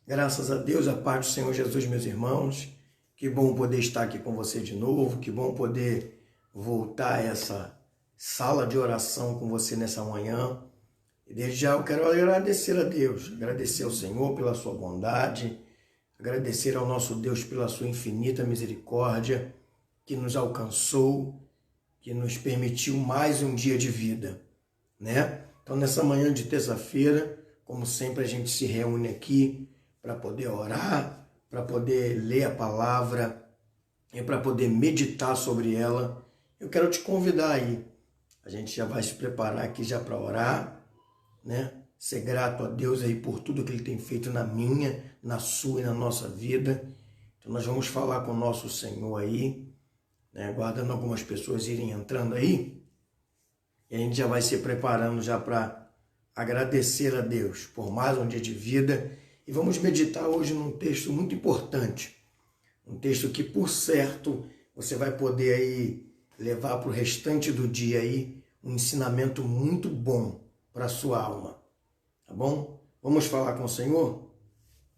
Graças a Deus, a paz do Senhor Jesus, meus irmãos. Que bom poder estar aqui com você de novo, que bom poder voltar a essa sala de oração com você nessa manhã. E desde já eu quero agradecer a Deus, agradecer ao Senhor pela sua bondade, agradecer ao nosso Deus pela sua infinita misericórdia, que nos alcançou, que nos permitiu mais um dia de vida, né? Então, nessa manhã de terça-feira, como sempre, a gente se reúne aqui para poder orar, para poder ler a palavra e para poder meditar sobre ela. Eu quero te convidar aí. A gente já vai se preparar aqui já para orar, né? Ser grato a Deus aí por tudo que Ele tem feito na minha, na sua e na nossa vida. Então nós vamos falar com o nosso Senhor aí, né? Aguardando algumas pessoas irem entrando aí. E a gente já vai se preparando já para agradecer a Deus por mais um dia de vida. E vamos meditar hoje num texto muito importante. Um texto que, por certo, você vai poder aí levar para o restante do dia aí um ensinamento muito bom para a sua alma. Tá bom? Vamos falar com o Senhor?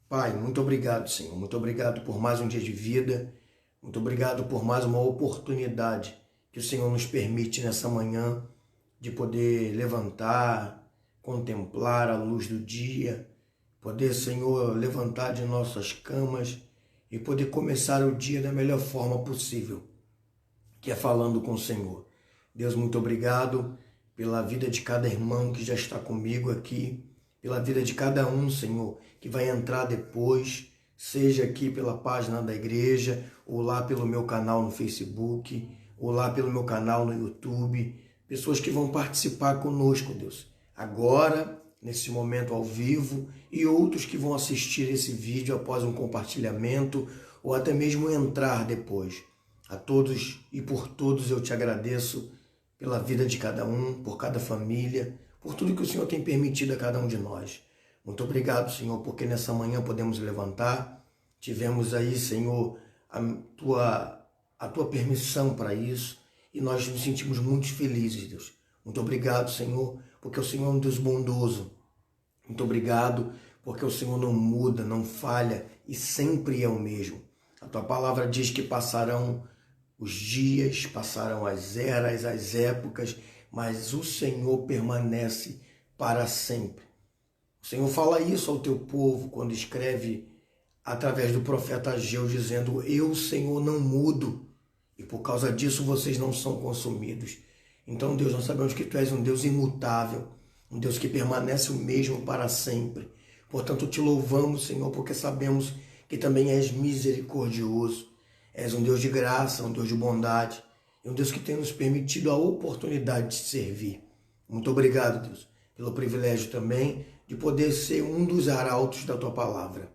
Pai, muito obrigado, Senhor. Muito obrigado por mais um dia de vida. Muito obrigado por mais uma oportunidade que o Senhor nos permite nessa manhã de poder levantar, contemplar a luz do dia, poder, Senhor, levantar de nossas camas e poder começar o dia da melhor forma possível, que é falando com o Senhor. Deus, muito obrigado pela vida de cada irmão que já está comigo aqui, pela vida de cada um, Senhor, que vai entrar depois, seja aqui pela página da igreja, ou lá pelo meu canal no Facebook, ou lá pelo meu canal no YouTube, pessoas que vão participar conosco, Deus, agora, nesse momento ao vivo, e outros que vão assistir esse vídeo após um compartilhamento ou até mesmo entrar depois. A todos e por todos eu te agradeço pela vida de cada um, por cada família, por tudo que o Senhor tem permitido a cada um de nós. Muito obrigado, Senhor, porque nessa manhã podemos levantar. Tivemos aí, Senhor, a tua permissão para isso e nós nos sentimos muito felizes, Deus. Muito obrigado, Senhor, porque o Senhor é um Deus bondoso. Muito obrigado, porque o Senhor não muda, não falha e sempre é o mesmo. A tua palavra diz que passarão os dias, passarão as eras, as épocas, mas o Senhor permanece para sempre. O Senhor fala isso ao teu povo quando escreve através do profeta Ageu, dizendo: eu, Senhor, não mudo, e por causa disso vocês não são consumidos. Então, Deus, nós sabemos que tu és um Deus imutável, um Deus que permanece o mesmo para sempre. Portanto, te louvamos, Senhor, porque sabemos que também és misericordioso. És um Deus de graça, um Deus de bondade, e um Deus que tem nos permitido a oportunidade de te servir. Muito obrigado, Deus, pelo privilégio também de poder ser um dos arautos da tua palavra.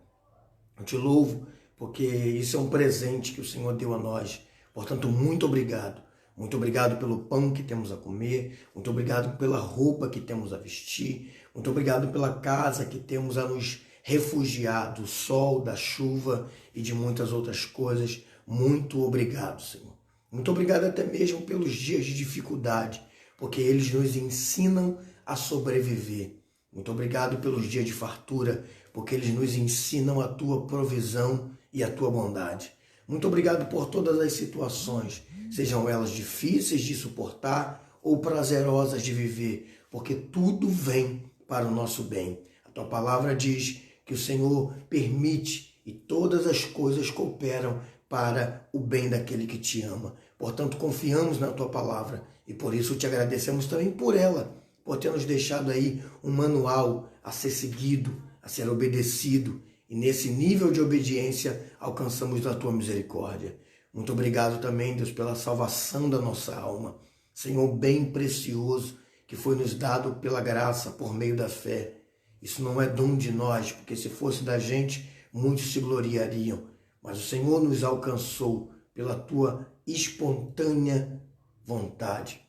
Eu te louvo porque isso é um presente que o Senhor deu a nós. Portanto, muito obrigado. Muito obrigado pelo pão que temos a comer, muito obrigado pela roupa que temos a vestir, muito obrigado pela casa que temos a nos refugiar do sol, da chuva e de muitas outras coisas. Muito obrigado, Senhor. Muito obrigado até mesmo pelos dias de dificuldade, porque eles nos ensinam a sobreviver. Muito obrigado pelos dias de fartura, porque eles nos ensinam a tua provisão e a tua bondade. Muito obrigado por todas as situações, sejam elas difíceis de suportar ou prazerosas de viver, porque tudo vem para o nosso bem. A tua palavra diz que o Senhor permite e todas as coisas cooperam para o bem daquele que te ama. Portanto, confiamos na tua palavra e por isso te agradecemos também por ela, por ter nos deixado aí um manual a ser seguido, a ser obedecido. E nesse nível de obediência alcançamos da tua misericórdia. Muito obrigado também, Deus, pela salvação da nossa alma. Senhor, bem precioso, que foi nos dado pela graça por meio da fé. Isso não é dom de nós, porque se fosse da gente, muitos se gloriariam. Mas o Senhor nos alcançou pela tua espontânea vontade.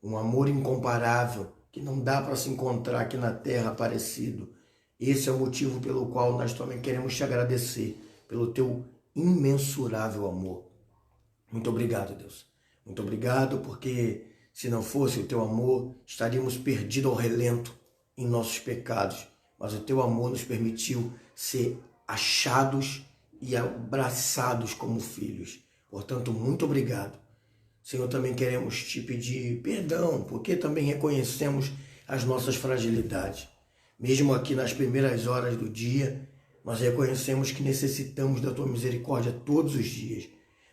Um amor incomparável que não dá para se encontrar aqui na terra parecido. Esse é o motivo pelo qual nós também queremos te agradecer, pelo teu imensurável amor. Muito obrigado, Deus. Muito obrigado, porque se não fosse o teu amor, estaríamos perdidos ao relento em nossos pecados. Mas o teu amor nos permitiu ser achados e abraçados como filhos. Portanto, muito obrigado. Senhor, também queremos te pedir perdão, porque também reconhecemos as nossas fragilidades. Mesmo aqui nas primeiras horas do dia, nós reconhecemos que necessitamos da tua misericórdia todos os dias.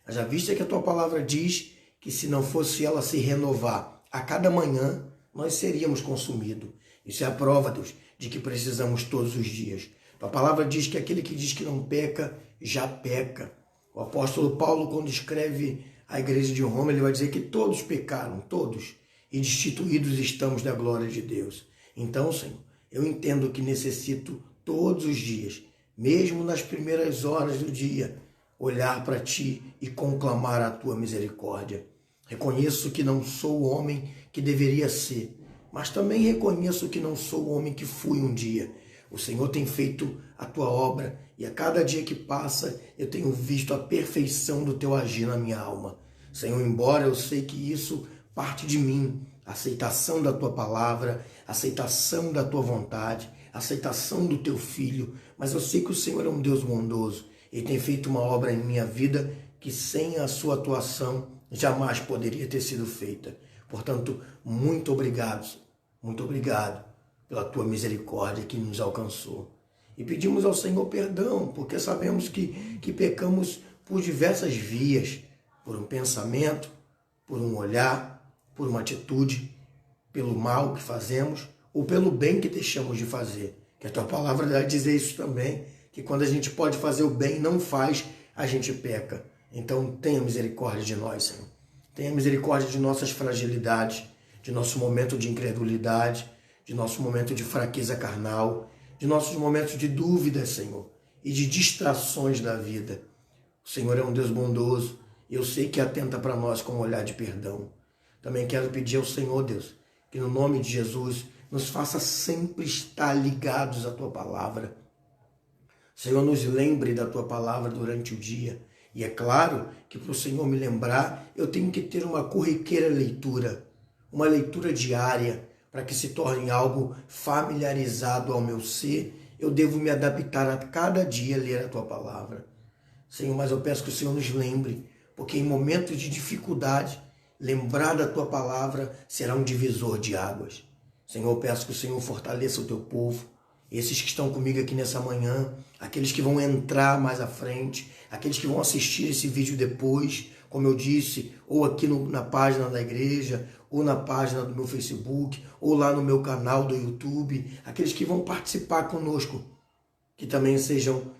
Mas à vista que a tua palavra diz que se não fosse ela se renovar a cada manhã, nós seríamos consumidos. Isso é a prova, Deus, de que precisamos todos os dias. Tua palavra diz que aquele que diz que não peca, já peca. O apóstolo Paulo, quando escreve à igreja de Roma, ele vai dizer que todos pecaram, todos, e destituídos estamos da glória de Deus. Então, Senhor, eu entendo que necessito todos os dias, mesmo nas primeiras horas do dia, olhar para Ti e conclamar a Tua misericórdia. Reconheço que não sou o homem que deveria ser, mas também reconheço que não sou o homem que fui um dia. O Senhor tem feito a Tua obra e a cada dia que passa eu tenho visto a perfeição do Teu agir na minha alma. Senhor, embora eu sei que isso parte de mim, a aceitação da Tua palavra, a aceitação da Tua vontade, a aceitação do Teu Filho, mas eu sei que o Senhor é um Deus bondoso e tem feito uma obra em minha vida que sem a Sua atuação jamais poderia ter sido feita. Portanto, muito obrigado pela Tua misericórdia que nos alcançou. E pedimos ao Senhor perdão, porque sabemos que pecamos por diversas vias, por um pensamento, por um olhar, por uma atitude, pelo mal que fazemos ou pelo bem que deixamos de fazer. Que a Tua palavra vai dizer isso também, que quando a gente pode fazer o bem e não faz, a gente peca. Então tenha misericórdia de nós, Senhor. Tenha misericórdia de nossas fragilidades, de nosso momento de incredulidade, de nosso momento de fraqueza carnal, de nossos momentos de dúvida, Senhor, e de distrações da vida. O Senhor é um Deus bondoso e eu sei que atenta para nós com um olhar de perdão. Também quero pedir ao Senhor, Deus, que no nome de Jesus nos faça sempre estar ligados à Tua palavra. Senhor, nos lembre da Tua palavra durante o dia. E é claro que para o Senhor me lembrar, eu tenho que ter uma corriqueira leitura, uma leitura diária, para que se torne algo familiarizado ao meu ser. Eu devo me adaptar a cada dia a ler a Tua palavra. Senhor, mas eu peço que o Senhor nos lembre, porque em momentos de dificuldade, lembrar da Tua palavra será um divisor de águas. Senhor, eu peço que o Senhor fortaleça o Teu povo, esses que estão comigo aqui nessa manhã, aqueles que vão entrar mais à frente, aqueles que vão assistir esse vídeo depois, como eu disse, ou aqui na página da igreja, ou na página do meu Facebook, ou lá no meu canal do YouTube, aqueles que vão participar conosco, que também sejam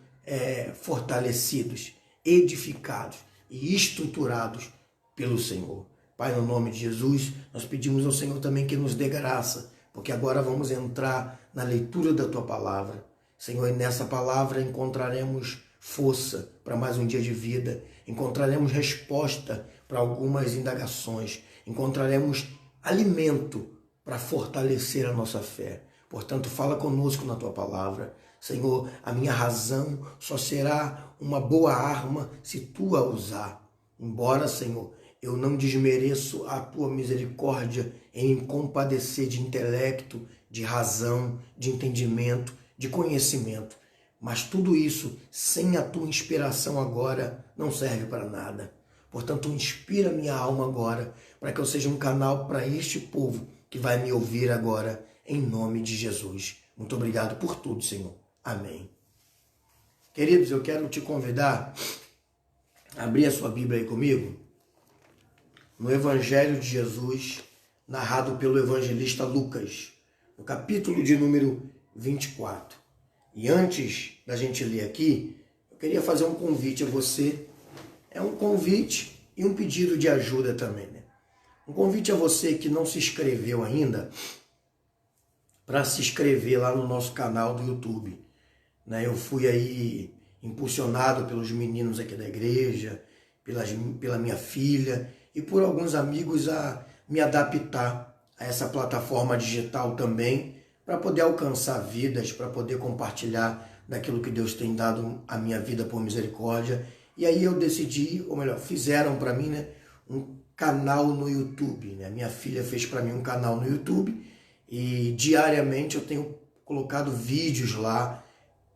fortalecidos, edificados e estruturados pelo Senhor. Pai, no nome de Jesus, nós pedimos ao Senhor também que nos dê graça, porque agora vamos entrar na leitura da Tua palavra. Senhor, e nessa palavra encontraremos força para mais um dia de vida, encontraremos resposta para algumas indagações, encontraremos alimento para fortalecer a nossa fé. Portanto, fala conosco na Tua palavra. Senhor, a minha razão só será uma boa arma se Tu a usar. Embora, Senhor, eu não desmereço a Tua misericórdia em me compadecer de intelecto, de razão, de entendimento, de conhecimento. Mas tudo isso, sem a Tua inspiração agora, não serve para nada. Portanto, inspira minha alma agora, para que eu seja um canal para este povo que vai me ouvir agora, em nome de Jesus. Muito obrigado por tudo, Senhor. Amém. Queridos, eu quero te convidar a abrir a sua Bíblia aí comigo, no Evangelho de Jesus, narrado pelo evangelista Lucas, no capítulo de número 24. E antes da gente ler aqui, eu queria fazer um convite a você. É um convite e um pedido de ajuda também, né? Um convite a você que não se inscreveu ainda, para se inscrever lá no nosso canal do YouTube. Né? Eu fui aí impulsionado pelos meninos aqui da igreja, pela minha filha e por alguns amigos a me adaptar a essa plataforma digital também, para poder alcançar vidas, para poder compartilhar daquilo que Deus tem dado à minha vida por misericórdia. E aí eu decidi, ou melhor, fizeram para mim, né, um canal no YouTube. Né? Minha filha fez para mim um canal no YouTube e diariamente eu tenho colocado vídeos lá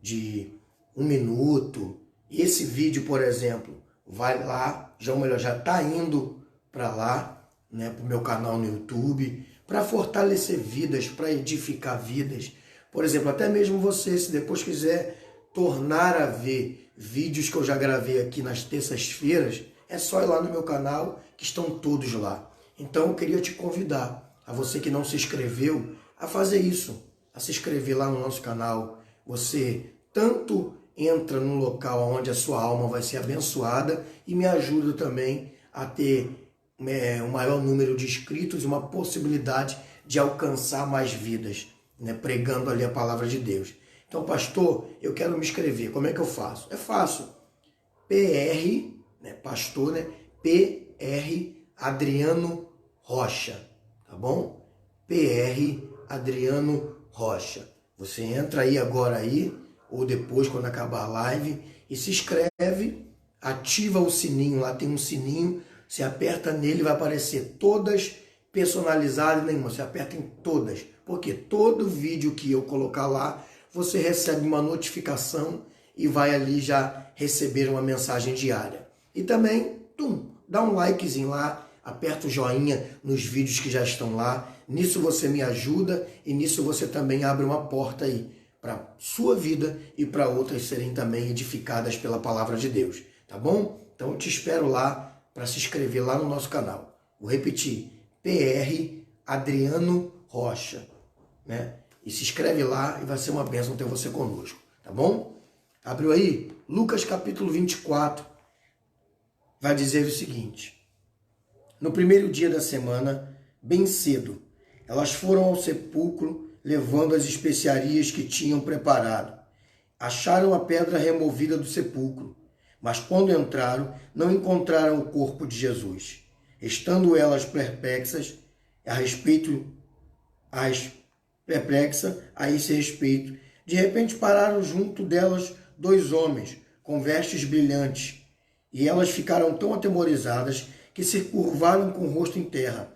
de 1 minuto. Esse vídeo, por exemplo, vai lá, já está indo para lá, né, para o meu canal no YouTube, para fortalecer vidas, para edificar vidas. Por exemplo, até mesmo você, se depois quiser tornar a ver vídeos que eu já gravei aqui nas terças-feiras, é só ir lá no meu canal, que estão todos lá. Então eu queria te convidar, a você que não se inscreveu, a fazer isso, a se inscrever lá no nosso canal. Você tanto entra num local onde a sua alma vai ser abençoada e me ajuda também a ter um maior número de inscritos e uma possibilidade de alcançar mais vidas, né, pregando ali a palavra de Deus. Então, pastor, eu quero me inscrever. Como é que eu faço? É fácil. PR, né, pastor, né, PR Adriano Rocha, tá bom? PR Adriano Rocha. Você entra aí agora aí, ou depois quando acabar a live, e se inscreve, ativa o sininho, lá tem um sininho, você aperta nele, vai aparecer todas personalizadas, nenhuma, você aperta em todas, porque todo vídeo que eu colocar lá, você recebe uma notificação e vai ali já receber uma mensagem diária. E também, dá um likezinho lá, aperta o joinha nos vídeos que já estão lá, nisso você me ajuda e nisso você também abre uma porta aí para sua vida e para outras serem também edificadas pela palavra de Deus, tá bom? Então eu te espero lá para se inscrever lá no nosso canal. Vou repetir, PR Adriano Rocha, né? E se inscreve lá e vai ser uma bênção ter você conosco, tá bom? Abriu aí? Lucas capítulo 24 vai dizer o seguinte: no primeiro dia da semana, bem cedo, elas foram ao sepulcro levando as especiarias que tinham preparado. Acharam a pedra removida do sepulcro, mas quando entraram, não encontraram o corpo de Jesus. Estando elas perplexas a esse respeito, de repente pararam junto delas 2 homens com vestes brilhantes, e elas ficaram tão atemorizadas que se curvaram com o rosto em terra.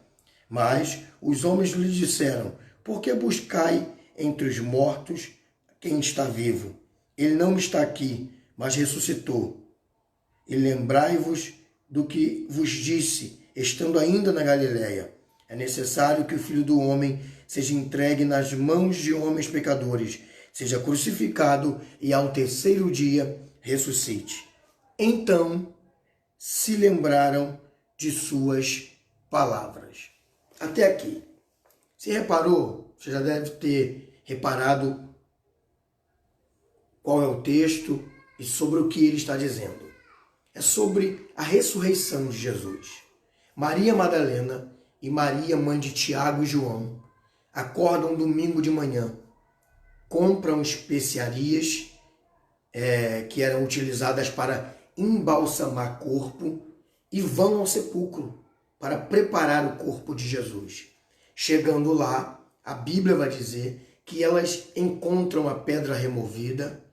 Mas os homens lhes disseram: por que buscai entre os mortos quem está vivo? Ele não está aqui, mas ressuscitou. E lembrai-vos do que vos disse, estando ainda na Galiléia. É necessário que o Filho do Homem seja entregue nas mãos de homens pecadores, seja crucificado e ao terceiro dia ressuscite. Então se lembraram de suas palavras. Até aqui. Se reparou, você já deve ter reparado qual é o texto e sobre o que ele está dizendo. É sobre a ressurreição de Jesus. Maria Madalena e Maria, mãe de Tiago e João, acordam domingo de manhã, compram especiarias que eram utilizadas para embalsamar corpo e vão ao sepulcro para preparar o corpo de Jesus. Chegando lá, a Bíblia vai dizer que elas encontram a pedra removida,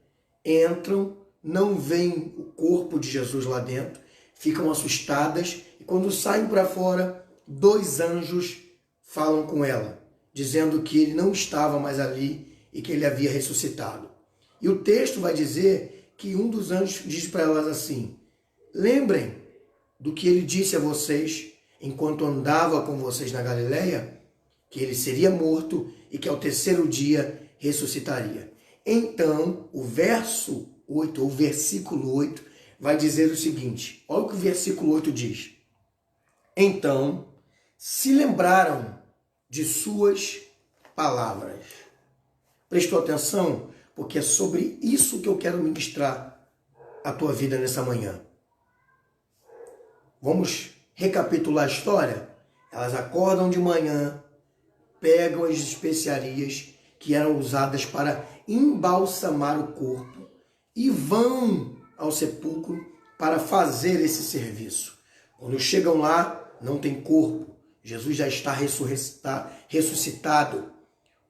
entram, não veem o corpo de Jesus lá dentro, ficam assustadas e quando saem para fora, 2 anjos falam com ela, dizendo que ele não estava mais ali e que ele havia ressuscitado. E o texto vai dizer que um dos anjos diz para elas assim: lembrem do que ele disse a vocês enquanto andava com vocês na Galileia, que ele seria morto e que ao terceiro dia ressuscitaria. Então, o verso 8, ou versículo 8, vai dizer o seguinte: olha o que o versículo 8 diz. Então, se lembraram de suas palavras. Prestou atenção? Porque é sobre isso que eu quero ministrar a tua vida nessa manhã. Vamos recapitular a história? Elas acordam de manhã, pegam as especiarias que eram usadas para embalsamar o corpo e vão ao sepulcro para fazer esse serviço. Quando chegam lá, não tem corpo. Jesus já está ressuscitado.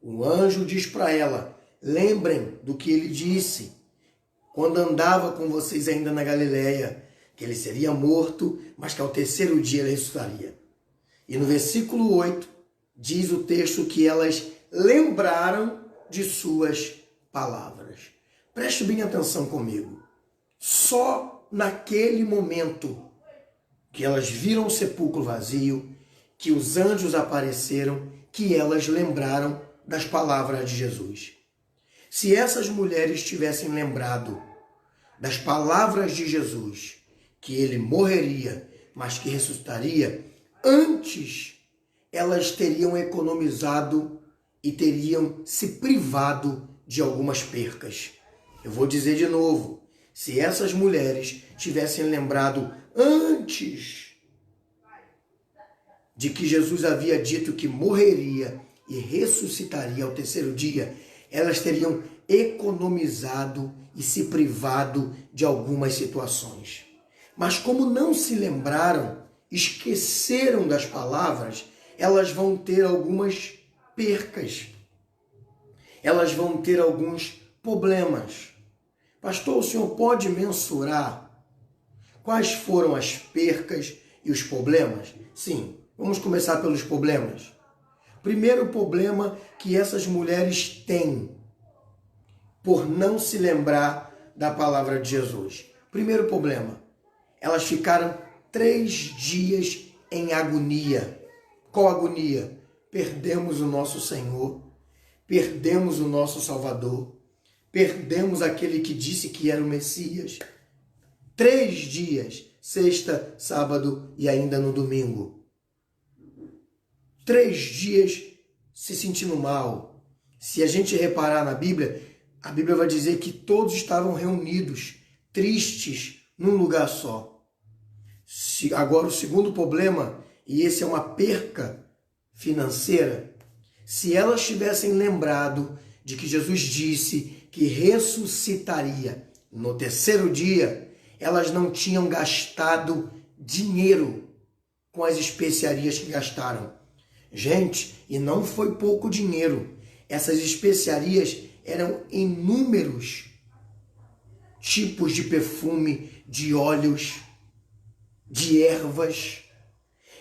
O anjo diz para ela: lembrem do que ele disse quando andava com vocês ainda na Galileia, que ele seria morto, mas que ao terceiro dia ele ressuscitaria. E no versículo 8, diz o texto que elas lembraram de suas palavras. Preste bem atenção comigo. Só naquele momento que elas viram o sepulcro vazio, que os anjos apareceram, que elas lembraram das palavras de Jesus. Se essas mulheres tivessem lembrado das palavras de Jesus, que ele morreria, mas que ressuscitaria, antes elas teriam economizado e teriam se privado de algumas percas. Eu vou dizer de novo, se essas mulheres tivessem lembrado antes de que Jesus havia dito que morreria e ressuscitaria ao terceiro dia, elas teriam economizado e se privado de algumas situações. Mas como não se lembraram, esqueceram das palavras, elas vão ter algumas percas. Elas vão ter alguns problemas. Pastor, o senhor pode mensurar quais foram as percas e os problemas? Sim, vamos começar pelos problemas. Primeiro problema que essas mulheres têm por não se lembrar da palavra de Jesus. Primeiro problema, elas ficaram 3 dias em agonia. Qual agonia? Perdemos o nosso Senhor, perdemos o nosso Salvador, perdemos aquele que disse que era o Messias. 3 dias, sexta, sábado e ainda no domingo. 3 dias se sentindo mal. Se a gente reparar na Bíblia, a Bíblia vai dizer que todos estavam reunidos, tristes, num lugar só. Agora o segundo problema, e esse é uma perca financeira, se elas tivessem lembrado de que Jesus disse que ressuscitaria no terceiro dia, elas não tinham gastado dinheiro com as especiarias que gastaram. Gente, e não foi pouco dinheiro. Essas especiarias eram inúmeros tipos de perfume, de óleos, de ervas.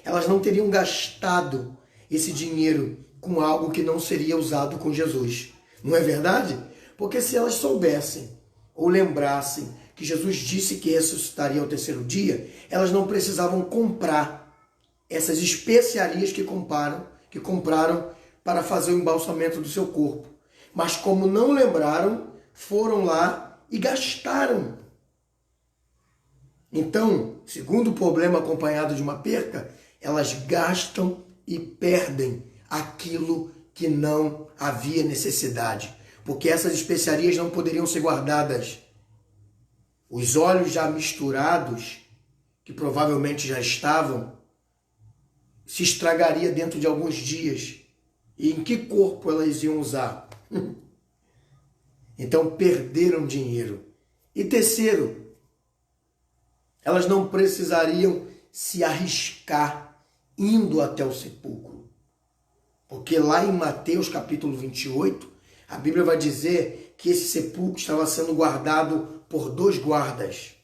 Elas não teriam gastado esse dinheiro com algo que não seria usado com Jesus. Não é verdade? Porque se elas soubessem ou lembrassem que Jesus disse que ressuscitaria ao terceiro dia, elas não precisavam comprar essas especiarias que compraram para fazer o embalsamento do seu corpo. Mas como não lembraram, foram lá e gastaram. Então, segundo problema acompanhado de uma perca, elas gastam e perdem aquilo que não havia necessidade. Porque essas especiarias não poderiam ser guardadas. Os óleos já misturados, que provavelmente já estavam, se estragaria dentro de alguns dias. E em que corpo elas iam usar? Então perderam dinheiro. E terceiro, elas não precisariam se arriscar indo até o sepulcro. Porque lá em Mateus capítulo 28, a Bíblia vai dizer que esse sepulcro estava sendo guardado por 2 guardas.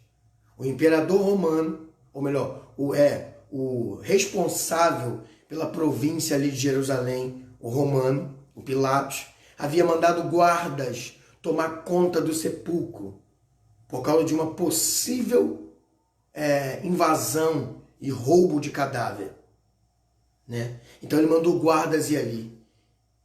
O imperador romano, ou melhor, o responsável pela província ali de Jerusalém, o romano, o Pilatos, havia mandado guardas tomar conta do sepulcro por causa de uma possível invasão e roubo de cadáver. Né? Então ele mandou guardas ir ali.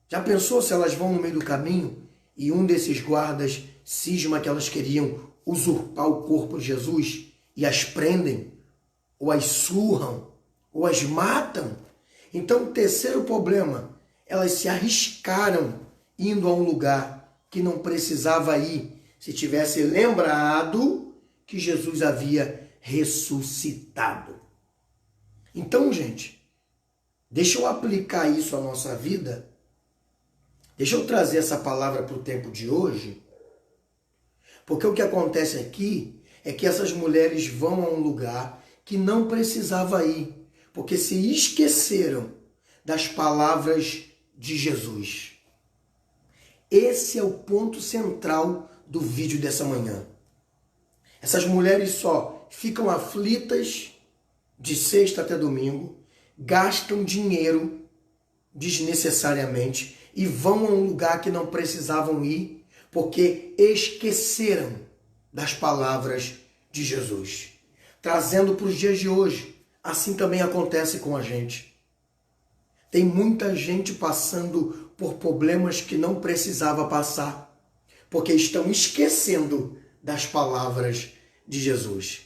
Já pensou se elas vão no meio do caminho e um desses guardas cisma que elas queriam usurpar o corpo de Jesus e as prendem, ou as surram, ou as matam? Então, o terceiro problema, elas se arriscaram indo a um lugar que não precisava ir, se tivesse lembrado que Jesus havia ressuscitado. Então, gente, deixa eu aplicar isso à nossa vida. Deixa eu trazer essa palavra para o tempo de hoje. Porque o que acontece aqui é que essas mulheres vão a um lugar que não precisava ir. Porque se esqueceram das palavras de Jesus. Esse é o ponto central do vídeo dessa manhã. Essas mulheres só ficam aflitas de sexta até domingo, gastam dinheiro desnecessariamente e vão a um lugar que não precisavam ir, porque esqueceram das palavras de Jesus. Trazendo para os dias de hoje, assim também acontece com a gente. Tem muita gente passando por problemas que não precisava passar, porque estão esquecendo das palavras de Jesus.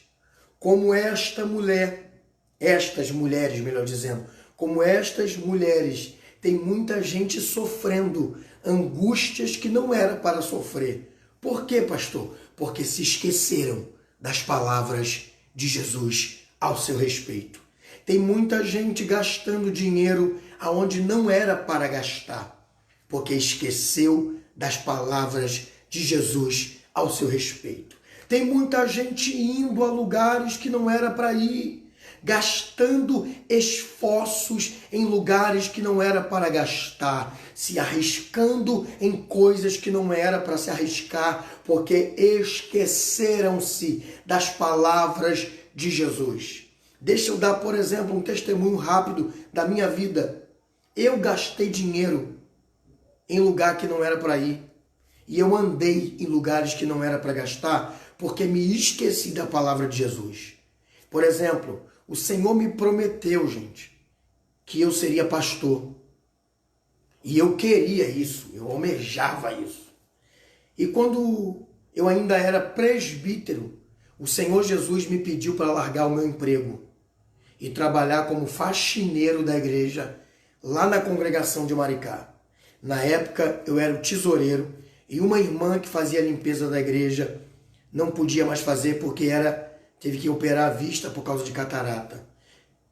Como esta mulher, estas mulheres, melhor dizendo, como estas mulheres, tem muita gente sofrendo angústias que não era para sofrer. Por quê, pastor? Porque se esqueceram das palavras de Jesus ao seu respeito. Tem muita gente gastando dinheiro aonde não era para gastar, porque esqueceu das palavras de Jesus ao seu respeito. Tem muita gente indo a lugares que não era para ir, gastando esforços em lugares que não era para gastar, se arriscando em coisas que não era para se arriscar, porque esqueceram-se das palavras de Jesus. Deixa eu dar, por exemplo, um testemunho rápido da minha vida. Eu gastei dinheiro em lugar que não era para ir. E eu andei em lugares que não era para gastar, porque me esqueci da palavra de Jesus. Por exemplo, o Senhor me prometeu, gente, que eu seria pastor. E eu queria isso, eu almejava isso. E quando eu ainda era presbítero, o Senhor Jesus me pediu para largar o meu emprego e trabalhar como faxineiro da igreja lá na congregação de Maricá. Na época eu era o tesoureiro e uma irmã que fazia a limpeza da igreja não podia mais fazer porque teve que operar a vista por causa de catarata.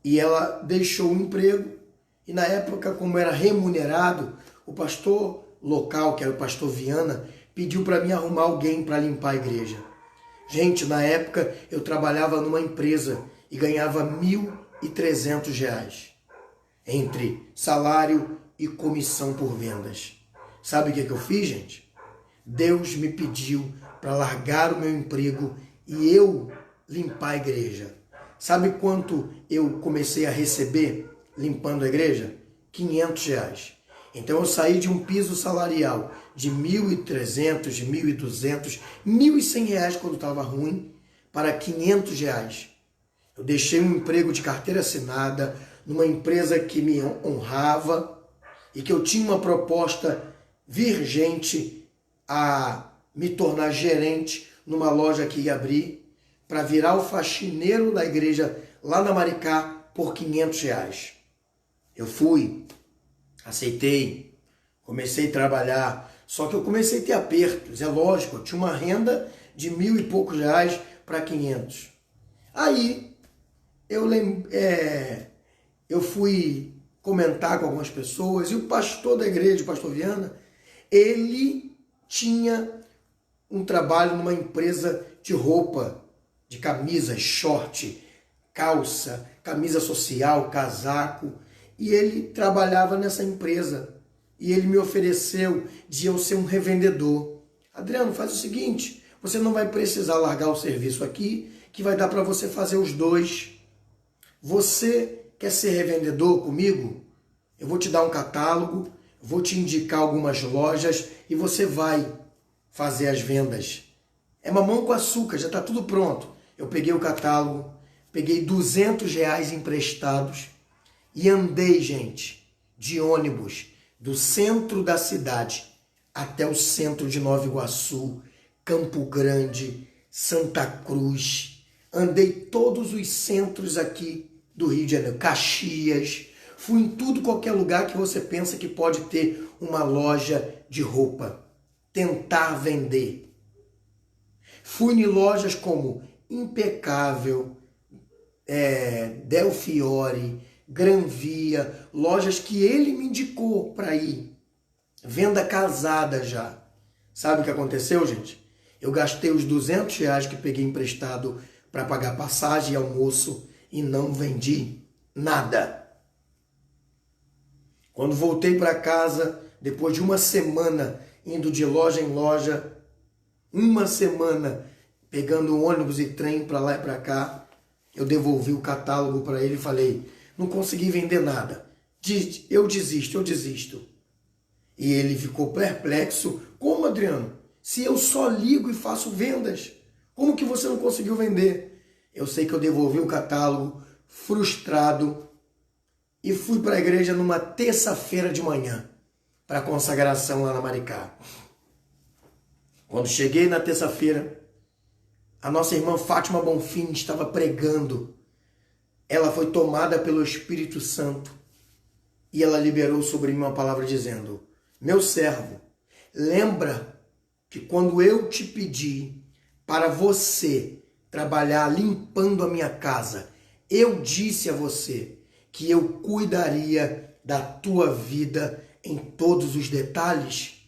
E ela deixou o emprego e na época, como era remunerado, o pastor local, que era o pastor Viana, pediu para mim arrumar alguém para limpar a igreja. Gente, na época eu trabalhava numa empresa e ganhava R$1.300 entre salário e comissão por vendas. Sabe o que eu fiz, gente? Deus me pediu para largar o meu emprego e eu limpar a igreja. Sabe quanto eu comecei a receber limpando a igreja? R$500. Então eu saí de um piso salarial de R$1.300, de R$1.200, R$1.100 quando estava ruim, para R$500. Eu deixei um emprego de carteira assinada numa empresa que me honrava e que eu tinha uma proposta virgente a me tornar gerente numa loja que ia abrir para virar o faxineiro da igreja lá na Maricá por R$500. Eu fui, aceitei, comecei a trabalhar, só que eu comecei a ter apertos, é lógico, eu tinha uma renda de R$1.000 e poucos para 500. Aí eu fui comentar com algumas pessoas e o pastor da igreja, o pastor Viana, ele tinha um trabalho numa empresa de roupa, de camisas, short, calça, camisa social, casaco, e ele trabalhava nessa empresa. E ele me ofereceu de eu ser um revendedor. Adriano, faz o seguinte, você não vai precisar largar o serviço aqui, que vai dar para você fazer os dois. Você quer ser revendedor comigo? Eu vou te dar um catálogo, vou te indicar algumas lojas e você vai fazer as vendas. É mamão com açúcar, já está tudo pronto. Eu peguei o catálogo, peguei R$200 emprestados e andei, gente, de ônibus do centro da cidade até o centro de Nova Iguaçu, Campo Grande, Santa Cruz. Andei todos os centros aqui do Rio de Janeiro, Caxias. Fui em tudo, qualquer lugar que você pensa que pode ter uma loja de roupa. Tentar vender. Fui em lojas como Impecável, Del Fiore, Gran Via, lojas que ele me indicou para ir. Venda casada já. Sabe o que aconteceu, gente? Eu gastei os R$200 que peguei emprestado para pagar passagem e almoço e não vendi nada. Quando voltei para casa, depois de uma semana indo de loja em loja, uma semana pegando ônibus e trem para lá e para cá, eu devolvi o catálogo para ele e falei, não consegui vender nada, eu desisto. E ele ficou perplexo, como, Adriano? Se eu só ligo e faço vendas, como que você não conseguiu vender? Eu sei que eu devolvi o catálogo frustrado e fui para a igreja numa terça-feira de manhã, para a consagração lá na Maricá. Quando cheguei na terça-feira, a nossa irmã Fátima Bonfim estava pregando. Ela foi tomada pelo Espírito Santo e ela liberou sobre mim uma palavra dizendo: meu servo, lembra que quando eu te pedi para você trabalhar limpando a minha casa, eu disse a você que eu cuidaria da tua vida em todos os detalhes?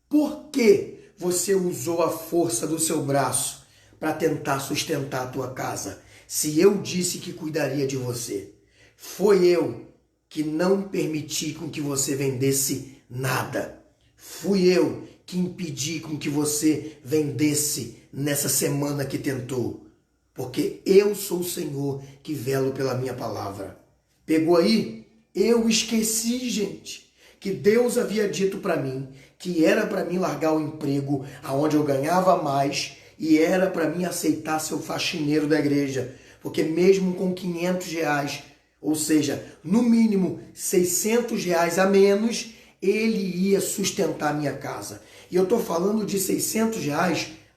Por que você usou a força do seu braço para tentar sustentar a tua casa, se eu disse que cuidaria de você? Foi eu que não permiti com que você vendesse nada. Fui eu que impedi com que você vendesse nessa semana que tentou. Porque eu sou o Senhor que velo pela minha palavra. Pegou aí? Eu esqueci, gente, que Deus havia dito para mim que era para mim largar o emprego aonde eu ganhava mais e era para mim aceitar ser o faxineiro da igreja. Porque mesmo com R$ 500, ou seja, no mínimo R$ 600 a menos, ele ia sustentar a minha casa. E eu estou falando de R$ 600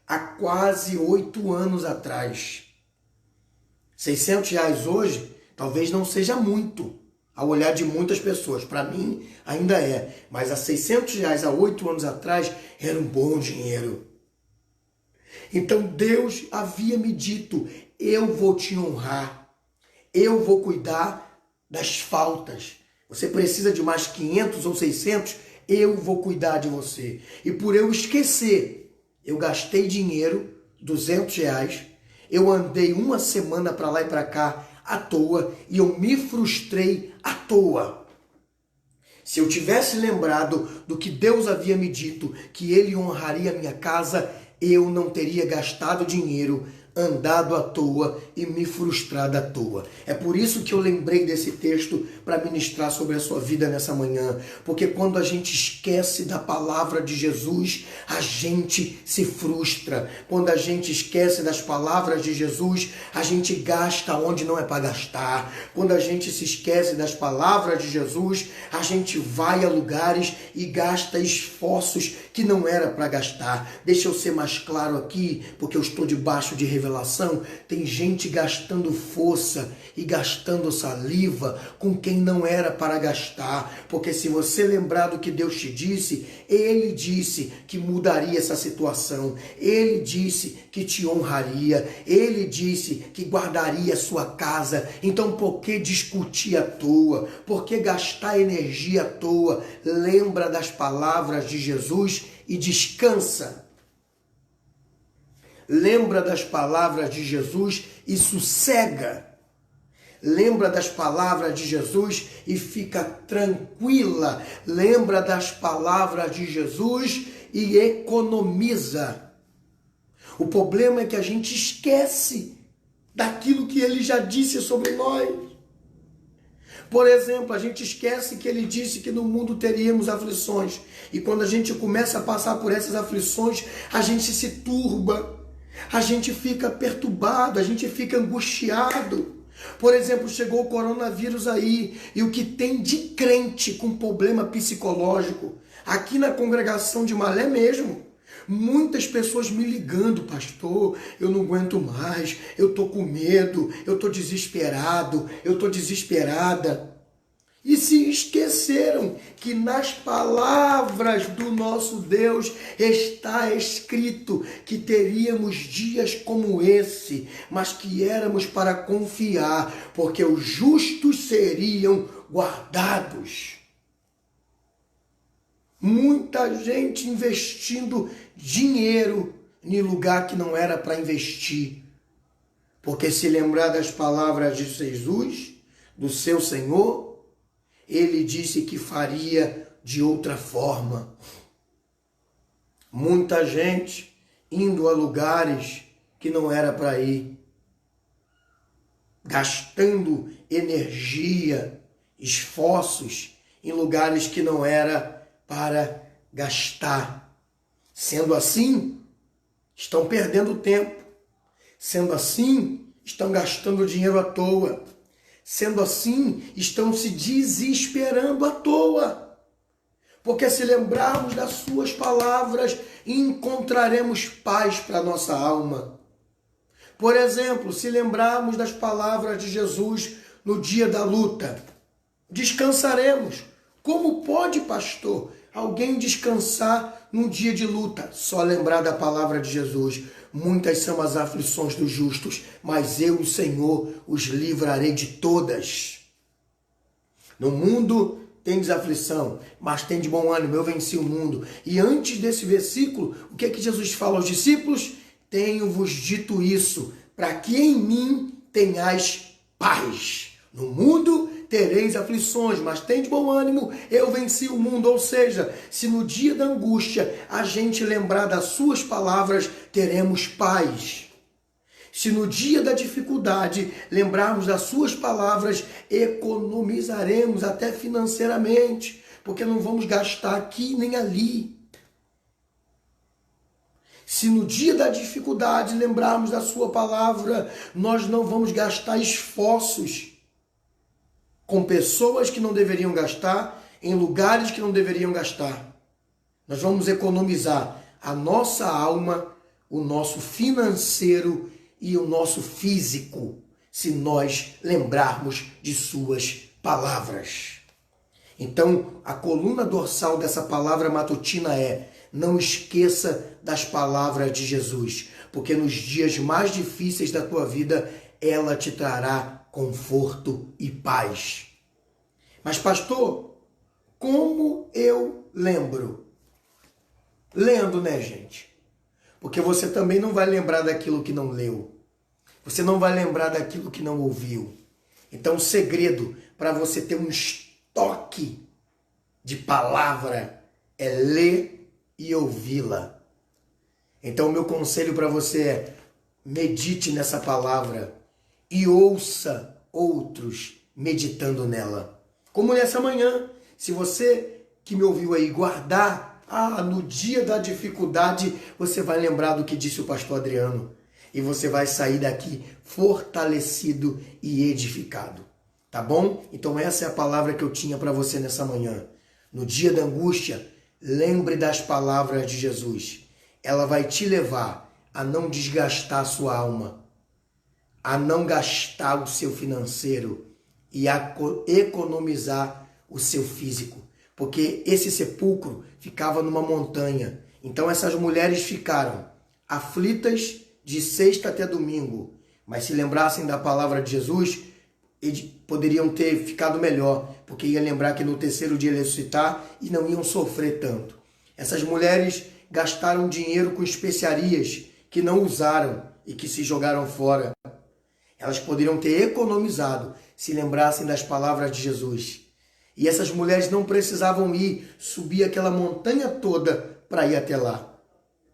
há quase 8 anos atrás. R$ 600 hoje talvez não seja muito, ao olhar de muitas pessoas. Para mim ainda é, mas há R$ 600 há 8 anos atrás era um bom dinheiro. Então Deus havia me dito: eu vou te honrar, eu vou cuidar das faltas. Você precisa de mais 500 ou 600, eu vou cuidar de você. E por eu esquecer, eu gastei dinheiro, R$ 200, eu andei uma semana para lá e para cá à toa e eu me frustrei à toa. Se eu tivesse lembrado do que Deus havia me dito, que Ele honraria a minha casa, eu não teria gastado dinheiro, andado à toa e me frustrado à toa. É por isso que eu lembrei desse texto para ministrar sobre a sua vida nessa manhã. Porque quando a gente esquece da palavra de Jesus, a gente se frustra. Quando a gente esquece das palavras de Jesus, a gente gasta onde não é para gastar. Quando a gente se esquece das palavras de Jesus, a gente vai a lugares e gasta esforços que não era para gastar. Deixa eu ser mais claro aqui, porque eu estou debaixo de revelação. Tem gente gastando força e gastando saliva com quem não era para gastar. Porque se você lembrar do que Deus te disse, Ele disse que mudaria essa situação. Ele disse que te honraria. Ele disse que guardaria a sua casa. Então por que discutir à toa? Por que gastar energia à toa? Lembra das palavras de Jesus e descansa. Lembra das palavras de Jesus e sossega. Lembra das palavras de Jesus e fica tranquila. Lembra das palavras de Jesus e economiza. O problema é que a gente esquece daquilo que Ele já disse sobre nós. Por exemplo, a gente esquece que Ele disse que no mundo teríamos aflições. E quando a gente começa a passar por essas aflições, a gente se turba. A gente fica perturbado, a gente fica angustiado. Por exemplo, chegou o coronavírus aí, e o que tem de crente com problema psicológico, aqui na congregação de Malé mesmo, muitas pessoas me ligando: pastor, eu não aguento mais, eu tô com medo, eu tô desesperado, eu tô desesperada. E se esqueceram que nas palavras do nosso Deus está escrito que teríamos dias como esse, mas que éramos para confiar, porque os justos seriam guardados. Muita gente investindo dinheiro em lugar que não era para investir. Porque se lembrar das palavras de Jesus, do seu Senhor, Ele disse que faria de outra forma. Muita gente indo a lugares que não era para ir. Gastando energia, esforços em lugares que não era para gastar. Sendo assim, estão perdendo tempo. Sendo assim, estão gastando dinheiro à toa. Sendo assim, estão se desesperando à toa. Porque se lembrarmos das suas palavras, encontraremos paz para a nossa alma. Por exemplo, se lembrarmos das palavras de Jesus no dia da luta, descansaremos. Como pode, pastor, alguém descansar num dia de luta? Só lembrar da palavra de Jesus. Muitas são as aflições dos justos, mas eu, o Senhor, os livrarei de todas. No mundo tendes aflição, mas tem de bom ânimo, eu venci o mundo. E antes desse versículo, o que é que Jesus fala aos discípulos? Tenho-vos dito isso, para que em mim tenhais paz. No mundo tereis aflições, mas tem de bom ânimo, eu venci o mundo. Ou seja, se no dia da angústia a gente lembrar das suas palavras, teremos paz. Se no dia da dificuldade lembrarmos das suas palavras, economizaremos até financeiramente, porque não vamos gastar aqui nem ali. Se no dia da dificuldade lembrarmos da sua palavra, nós não vamos gastar esforços com pessoas que não deveriam gastar, em lugares que não deveriam gastar. Nós vamos economizar a nossa alma, o nosso financeiro e o nosso físico, se nós lembrarmos de suas palavras. Então, a coluna dorsal dessa palavra matutina é: não esqueça das palavras de Jesus, porque nos dias mais difíceis da tua vida, ela te trará conforto e paz. Mas, pastor, como eu lembro? Lendo, né, gente? Porque você também não vai lembrar daquilo que não leu. Você não vai lembrar daquilo que não ouviu. Então, o segredo para você ter um estoque de palavra é ler e ouvi-la. Então, o meu conselho para você é: medite nessa palavra e ouça outros meditando nela. Como nessa manhã, se você que me ouviu aí guardar, no dia da dificuldade, você vai lembrar do que disse o pastor Adriano. E você vai sair daqui fortalecido e edificado. Tá bom? Então essa é a palavra que eu tinha para você nessa manhã. No dia da angústia, lembre das palavras de Jesus. Ela vai te levar a não desgastar a sua alma, a não gastar o seu financeiro e a economizar o seu físico. Porque esse sepulcro ficava numa montanha. Então essas mulheres ficaram aflitas de sexta até domingo. Mas se lembrassem da palavra de Jesus, eles poderiam ter ficado melhor, porque ia lembrar que no terceiro dia ia ressuscitar e não iam sofrer tanto. Essas mulheres gastaram dinheiro com especiarias que não usaram e que se jogaram fora. Elas poderiam ter economizado se lembrassem das palavras de Jesus. E essas mulheres não precisavam subir aquela montanha toda para ir até lá.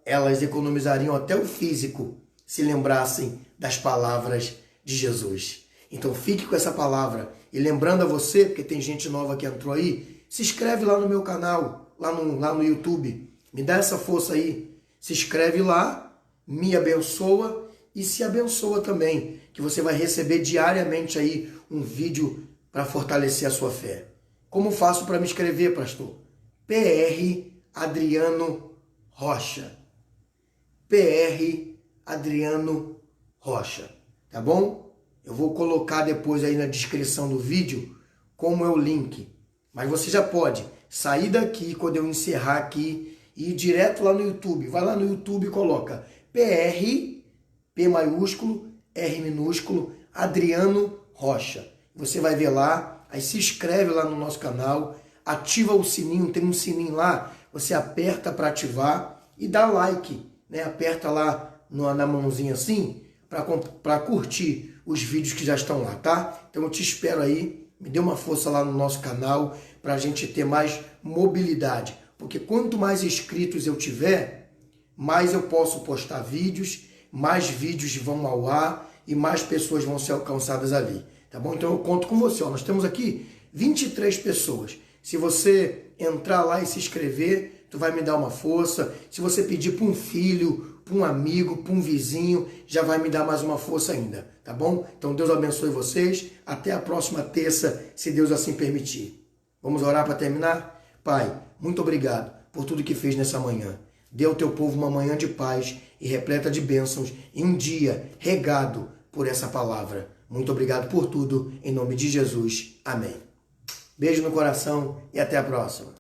Elas economizariam até o físico se lembrassem das palavras de Jesus. Então fique com essa palavra. E lembrando a você, porque tem gente nova que entrou aí, se inscreve lá no meu canal, lá no YouTube. Me dá essa força aí. Se inscreve lá, me abençoa e se abençoa também, que você vai receber diariamente aí um vídeo para fortalecer a sua fé. Como faço para me inscrever, pastor? PR Adriano Rocha. PR Adriano Rocha. Tá bom? Eu vou colocar depois aí na descrição do vídeo como é o link. Mas você já pode sair daqui quando eu encerrar aqui e ir direto lá no YouTube. Vai lá no YouTube e coloca PR, P maiúsculo, R minúsculo, Adriano Rocha. Você vai ver lá. Aí se inscreve lá no nosso canal, ativa o sininho, tem um sininho lá, você aperta para ativar e dá like, né? Aperta lá na mãozinha assim para curtir os vídeos que já estão lá, tá? Então eu te espero aí, me dê uma força lá no nosso canal para a gente ter mais mobilidade, porque quanto mais inscritos eu tiver, mais eu posso postar vídeos, mais vídeos vão ao ar e mais pessoas vão ser alcançadas ali. Tá bom? Então eu conto com você. Nós temos aqui 23 pessoas. Se você entrar lá e se inscrever, tu vai me dar uma força. Se você pedir para um filho, para um amigo, para um vizinho, já vai me dar mais uma força ainda, tá bom? Então Deus abençoe vocês. Até a próxima terça, se Deus assim permitir. Vamos orar para terminar? Pai, muito obrigado por tudo que fez nessa manhã. Dê ao teu povo uma manhã de paz e repleta de bênçãos e um dia regado por essa palavra. Muito obrigado por tudo, em nome de Jesus. Amém. Beijo no coração e até a próxima.